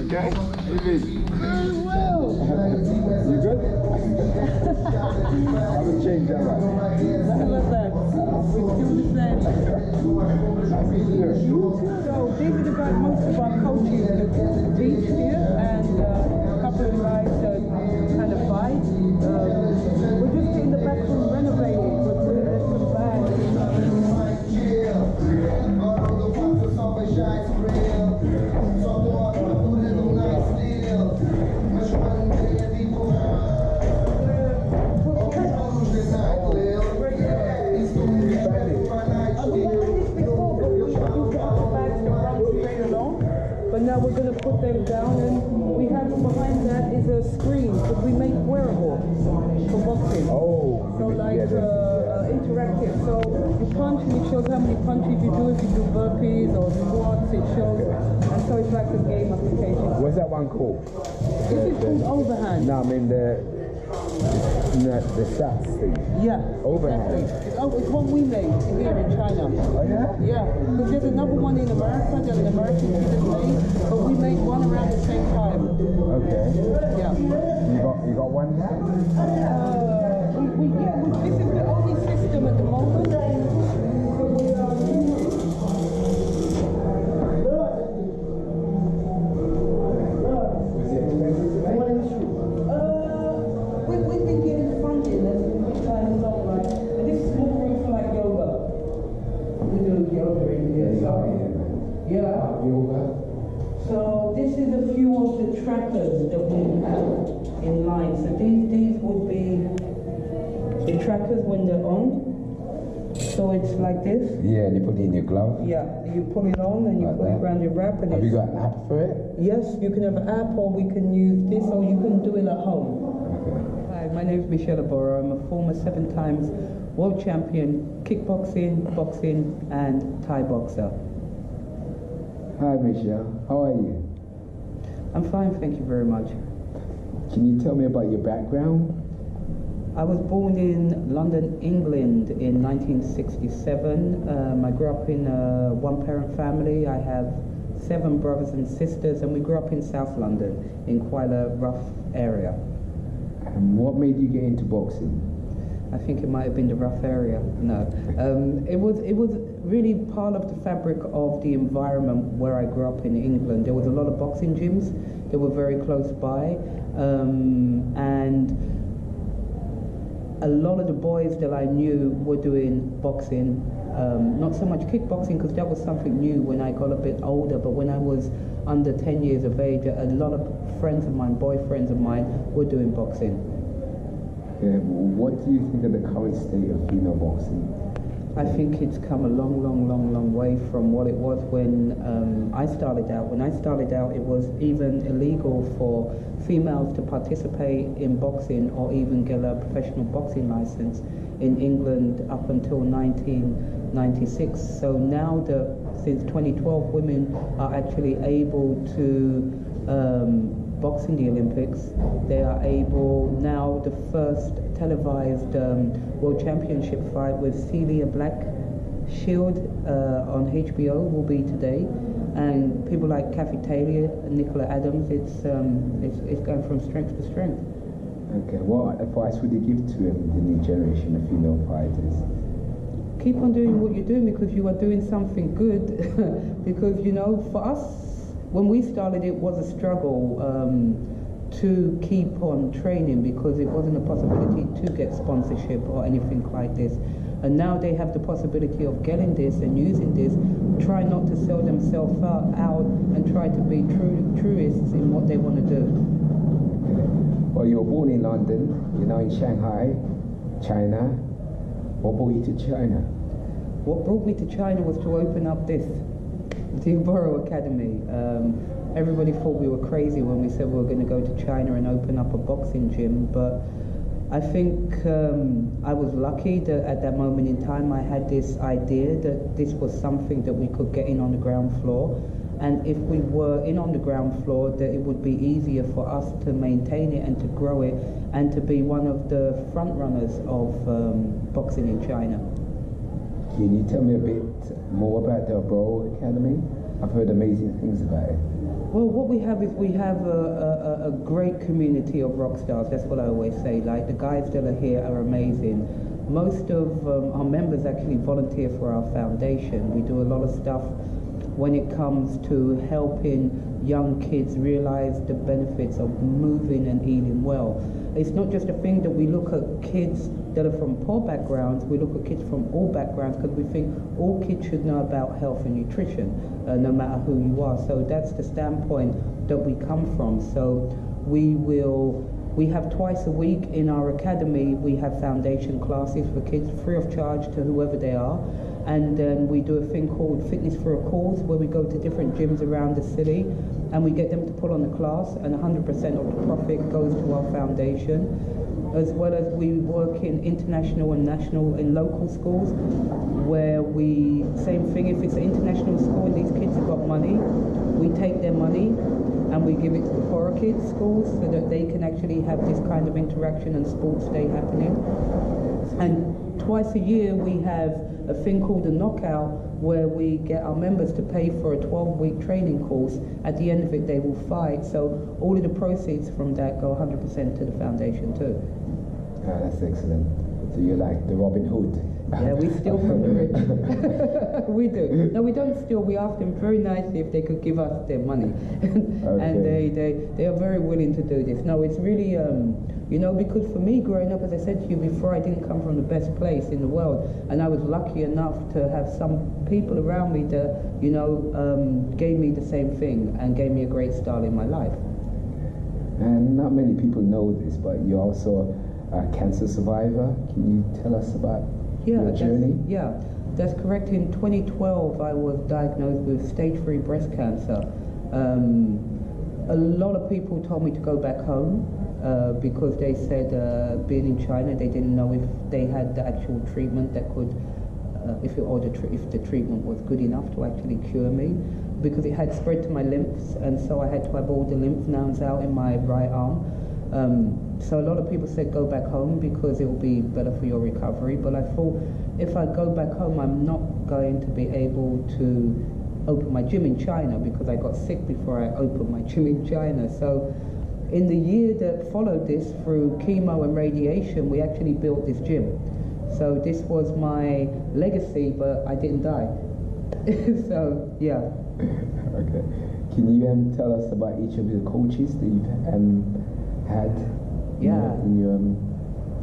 okay? You been? Well. You good? I haven't changed that right. Nothing like that. We're still the same. So these are the guys, most of our coaches that teach here, and a couple of guys that kind of fight. We're just in the back room renovating, but we're some bad. But now we're going to put them down, and we have behind that is a screen, because we make wearable for boxing. Oh, so like interactive. So you punch, and it shows how many punches you do. If you do burpees or squats, it shows. And so it's like a game application. What's that one called? This is called overhand. No, I mean the stats thing. Yeah. Overhand. Exactly. It's what we made here in China. Oh yeah? Yeah. Because there's another one in America that an American didn't make, but we made one around the same time. Okay. Yeah. You got one now? This is the only system at the moment. We've been getting funding as we kind of not like, and this is small room for like yoga. We do yoga in here. Yeah. Yoga. So this is a few of the trackers that we have in line. So these would be the trackers when they're on. So it's like this. Yeah, and you put it in your glove. Yeah, you pull it on and you Like put that. it around your wrap. And Have you got an app for it? Yes, you can have an app, or we can use this, or you can do it at home. Okay. Hi, my name is Michelle Aboro. I'm a former 7 times world champion, kickboxing, boxing, and Thai boxer. Hi Michelle, how are you? I'm fine, thank you very much. Can you tell me about your background? I was born in London, England in 1967. I grew up in a one-parent family. I have 7 brothers and sisters, and we grew up in South London in quite a rough area. And what made you get into boxing? I think it might have been the rough area. No, it was really part of the fabric of the environment where I grew up in England. There was a lot of boxing gyms that were very close by, and a lot of the boys that I knew were doing boxing. Not so much kickboxing, because that was something new when I got a bit older, but when I was under 10 years of age, a lot of friends of mine, boyfriends of mine, were doing boxing. Yeah, what do you think of the current state of female boxing? I think it's come a long way from what it was when I started out. When I started out, it was even illegal for females to participate in boxing or even get a professional boxing license in England up until 1996. So now that since 2012, women are actually able to box in the Olympics. They are able now, the first televised World Championship fight with Celia Black Shield on HBO will be today, and people like Kathy Taylor and Nicola Adams. It's going from strength to strength. Okay, what advice would you give to the new generation of female fighters? Keep on doing what you're doing, because you are doing something good. Because, you know, for us, when we started, it was a struggle to keep on training, because it wasn't a possibility to get sponsorship or anything like this. And now they have the possibility of getting this and using this, try not to sell themselves out and try to be truists in what they want to do. Okay. Well, you were born in London, you're now in Shanghai, China. What brought you to China? What brought me to China was to open up the Aboro Academy. Everybody thought we were crazy when we said we were going to go to China and open up a boxing gym, but I think I was lucky that at that moment in time I had this idea that this was something that we could get in on the ground floor, and if we were in on the ground floor, that it would be easier for us to maintain it and to grow it and to be one of the front runners of boxing in China. Can you tell me a bit more about the Aboro Academy? I've heard amazing things about it. Well, what we have is we have a great community of rock stars. That's what I always say. Like, the guys that are here are amazing. Most of our members actually volunteer for our foundation. We do a lot of stuff when it comes to helping young kids realize the benefits of moving and eating well. It's not just a thing that we look at kids that are from poor backgrounds, we look at kids from all backgrounds, because we think all kids should know about health and nutrition, no matter who you are. So that's the standpoint that we come from. So we have twice a week in our academy, we have foundation classes for kids free of charge to whoever they are. And then we do a thing called Fitness for a Cause, where we go to different gyms around the city and we get them to put on a class, and 100% of the profit goes to our foundation. As well as we work in international and national and local schools, where we, same thing, if it's an international school and these kids have got money, we take their money and we give it to the poorer kids' schools so that they can actually have this kind of interaction and sports day happening. And twice a year we have a thing called a knockout, where we get our members to pay for a 12-week training course. At the end of it, they will fight. So all of the proceeds from that go 100% to the foundation too. That's excellent. So you're like the Robin Hood. Yeah, we steal from the rich. We do. No, we don't steal. We ask them very nicely if they could give us their money. Okay. And they are very willing to do this. No, it's really, you know, because for me growing up, as I said to you before, I didn't come from the best place in the world. And I was lucky enough to have some people around me that, you know, gave me the same thing and gave me a great start in my life. And not many people know this, but you're also a cancer survivor. Can you tell us about your journey? Yeah, that's correct. In 2012, I was diagnosed with stage 3 breast cancer. A lot of people told me to go back home because they said, being in China, they didn't know if they had the actual treatment that could, if the treatment was good enough to actually cure me, because it had spread to my lymphs, and so I had to have all the lymph nodes out in my right arm. So a lot of people said go back home because it will be better for your recovery, but I thought if I go back home, I'm not going to be able to open my gym in China, because I got sick before I opened my gym in China. So in the year that followed this, through chemo and radiation, we actually built this gym. So this was my legacy, but I didn't die. So yeah. Okay. Can you tell us about each of the coaches that you've had in your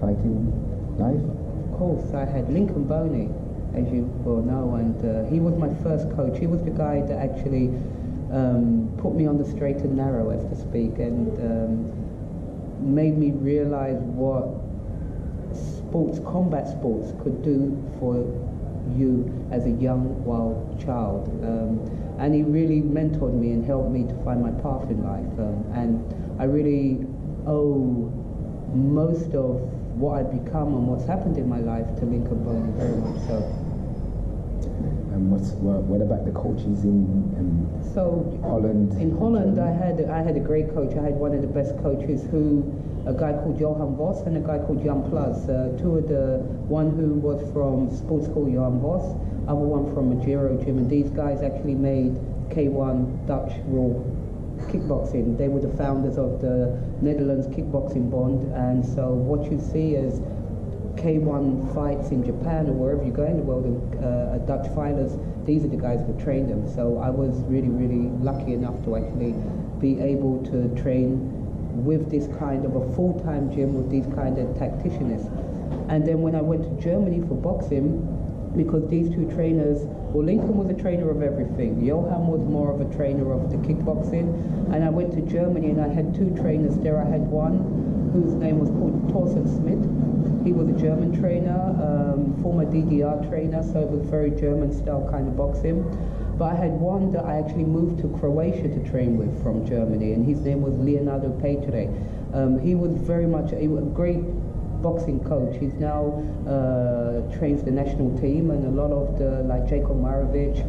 fighting life? Of course, I had Lincoln Boney, as you well know, and he was my first coach. He was the guy that actually put me on the straight and narrow, as to speak, and made me realize what combat sports could do for you as a young, wild child. And he really mentored me and helped me to find my path in life. And I really owe most of what I've become and what's happened in my life to Lincoln Boney, very much so. And what about the coaches in Holland? In Holland, I had a great coach. I had one of the best coaches, a guy called Johan Vos and a guy called Jan Plaz. One who was from sports school, Johan Vos, other one from Majiro Gym, and these guys actually made K1 Dutch raw kickboxing. They were the founders of the Netherlands Kickboxing Bond, and so what you see is K1 fights in Japan or wherever you go in the world, Dutch fighters, these are the guys who trained them. So I was really, really lucky enough to actually be able to train with this kind of a full-time gym with these kind of tacticians. And then when I went to Germany for boxing, because these two trainers, well, Lincoln was a trainer of everything. Johan was more of a trainer of the kickboxing. And I went to Germany and I had two trainers there. I had one whose name was called Thorsten Smith. He was a German trainer, former DDR trainer, so it was very German style kind of boxing. But I had one that I actually moved to Croatia to train with from Germany, and his name was Leonardo Petre. He was very much a great boxing coach. He's now trains the national team, and a lot of the, like Jacob Marovic,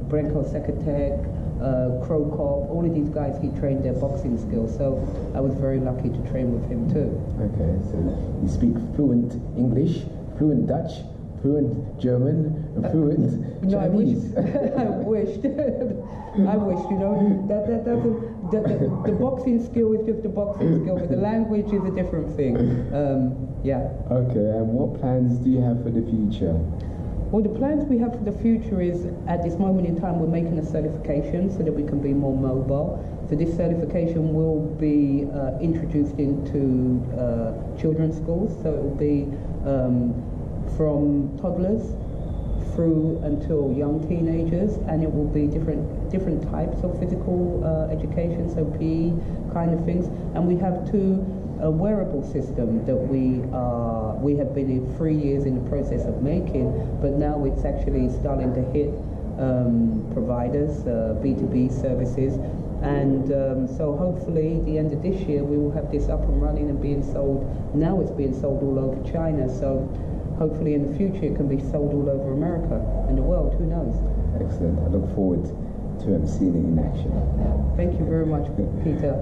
Brenko Sekatek, Krokop, all of these guys, he trained their boxing skills. So I was very lucky to train with him too. Okay, so you speak fluent English, fluent Dutch, fluent German and fluent no, Chinese. I wished. I wish, you know, that doesn't, the boxing skill is just a boxing skill, but the language is a different thing. Yeah. Okay, and what plans do you have for the future? Well, the plans we have for the future is, at this moment in time, we're making a certification so that we can be more mobile. So this certification will be introduced into children's schools. So it will be from toddlers through until young teenagers, and it will be different types of physical education, so PE kind of things. And we have a wearable system that we have been in 3 years in the process of making, but now it's actually starting to hit providers, B2B services, and so hopefully the end of this year we will have this up and running and being sold. Now it's being sold all over China, so hopefully in the future it can be sold all over America and the world, who knows. Excellent. I look forward to seeing it in action. Thank you very much, Peter.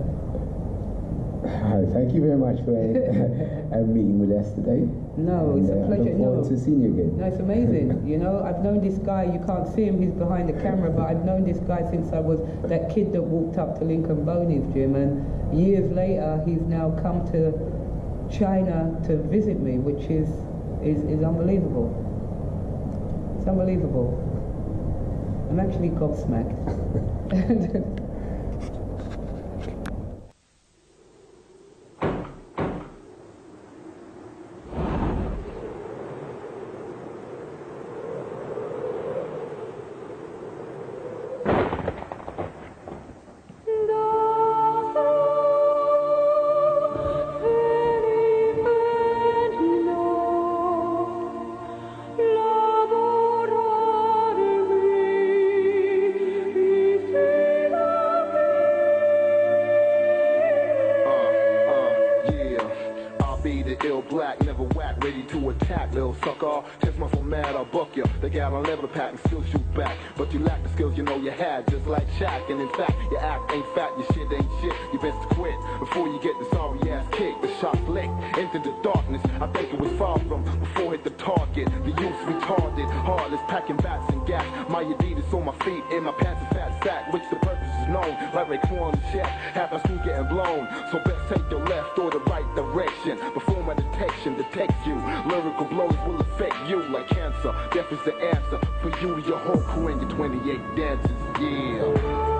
Thank you very much for meeting with us today. No, it's a pleasure. I look forward to seeing you again. No, it's amazing. You know, I've known this guy, you can't see him, he's behind the camera, but I've known this guy since I was that kid that walked up to Lincoln Boney's gym, and years later he's now come to China to visit me, which is unbelievable. It's unbelievable. I'm actually gobsmacked. But you lack the skills you know you had, just like Shaq. And in fact, your act ain't fat, your shit ain't shit. You best to quit before you get the sorry ass kick. The shot flicked into the darkness. I think it was far from before hit the target. The youth's retarded, heartless, packing bats and gas. My Adidas on my feet, in my pants a fat sack, which the purpose is known. Like Raekwon and Shaq, half my screw getting blown. So best take your left or the right direction before my detection detects you. Lyrical blows will affect you like cancer. Death is the answer for you to your whole crew and your 28 dances, yeah.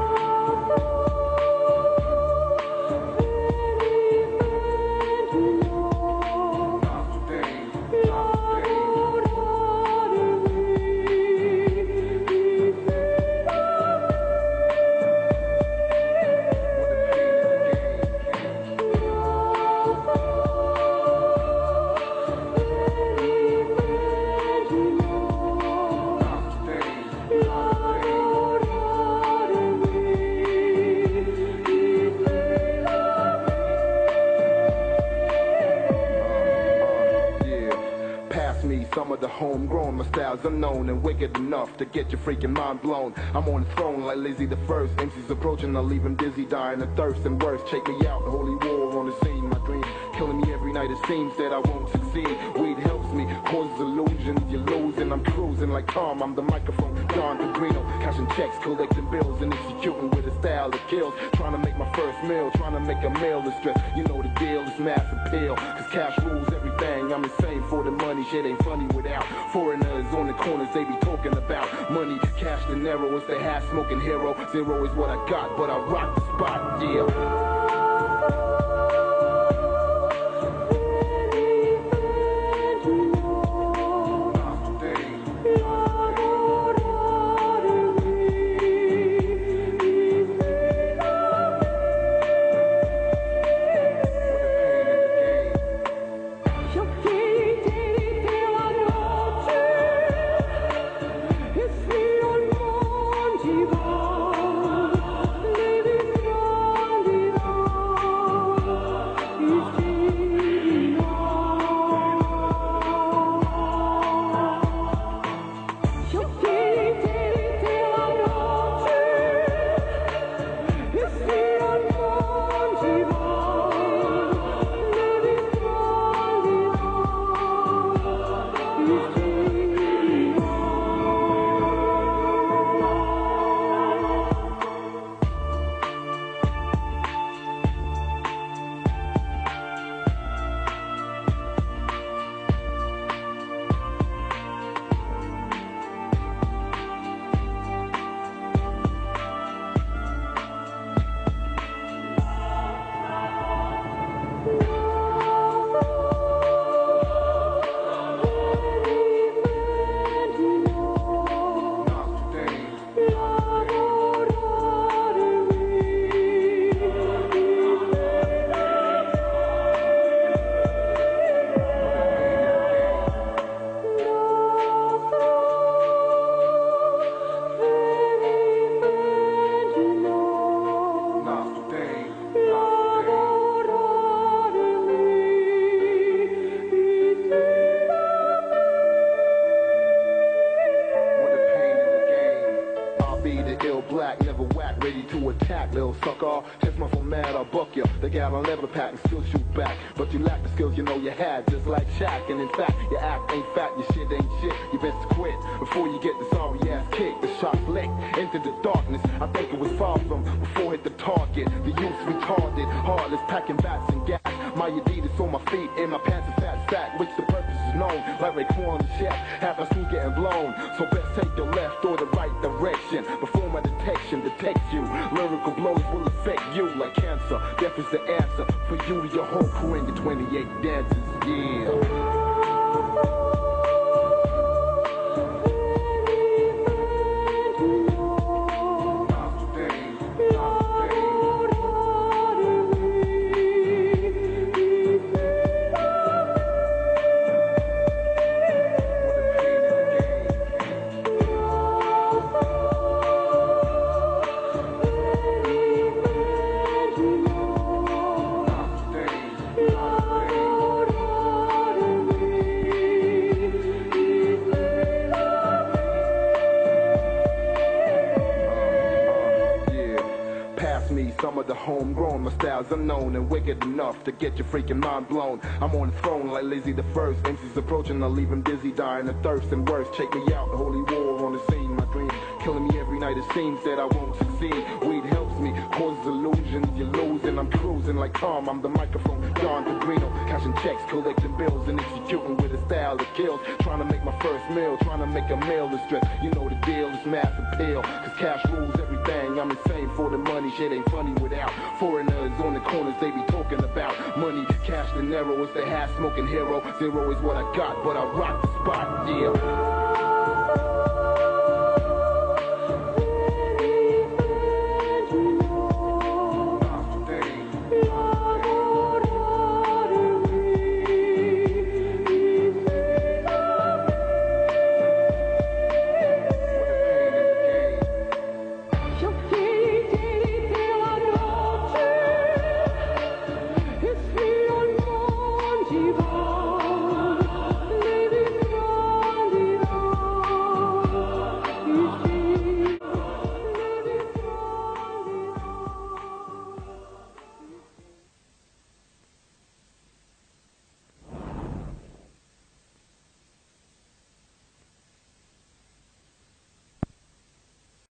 Homegrown, my style's unknown and wicked enough to get your freaking mind blown. I'm on the throne like Lizzie the First. MC's approaching, I'll leave him dizzy, dying of thirst and worse. Check me out, the holy war on the scene. My dream killing me every night. It seems that I won't succeed. Weed helps me, causes illusions. You lose and I'm cruising like Tom. I'm the microphone, Don Pedrino, cashing checks, collecting bills, and executing with a style that kills. Trying to make my first meal, trying to make a meal of stress. You know the deal is mass appeal, cause cash rules everything. I'm insane for the money, shit ain't funny without foreigners on the corners. They be talking about money, cash, dinero. It's the half smoking hero. Zero is what I got, but I rock the spot, yeah. to attack, little sucker. Test my format, I'll buck you. The gal I'll never pack and still shoot back. But you lack the skills you know you had, just like Shaq. And in fact, your act ain't fat, your shit ain't shit. You best quit before you get the sorry ass kick. The shot flicked into the darkness. I think it was far from before hit the target. The youth's retarded, heartless, packing bats and gas. My Adidas on my feet, in my pants a fat sack, which the purpose is known. Like Raekwon the chef, half my school getting blown. So best take the left or the right direction before my detection detects you. Lyrical blows will affect you like cancer. Death is the answer for you to your whole crew in the 28 dances. Yeah. Some of the homegrown, my style's unknown and wicked enough to get your freaking mind blown. I'm on the throne like Lizzie the First. MC's approaching, I'll leave him dizzy, dying of thirst and worse. Check me out, holy war on the scene. My dream killing me every night. It seems that I won't succeed. Weed helps me, causes illusions. You lose and I'm cruising like Tom. I'm the microphone, Don Pedrino, cashing checks, collecting bills and executing with a style that kills. Trying to make my first meal, trying to make a meal is stress. You know the deal, it's mass appeal, cause cash rules everything. I'm insane for the money, shit ain't funny without foreigners on the corners. They be talking about money, cash, the narrow is the half smoking hero. Zero is what I got, but I rock the spot, yeah.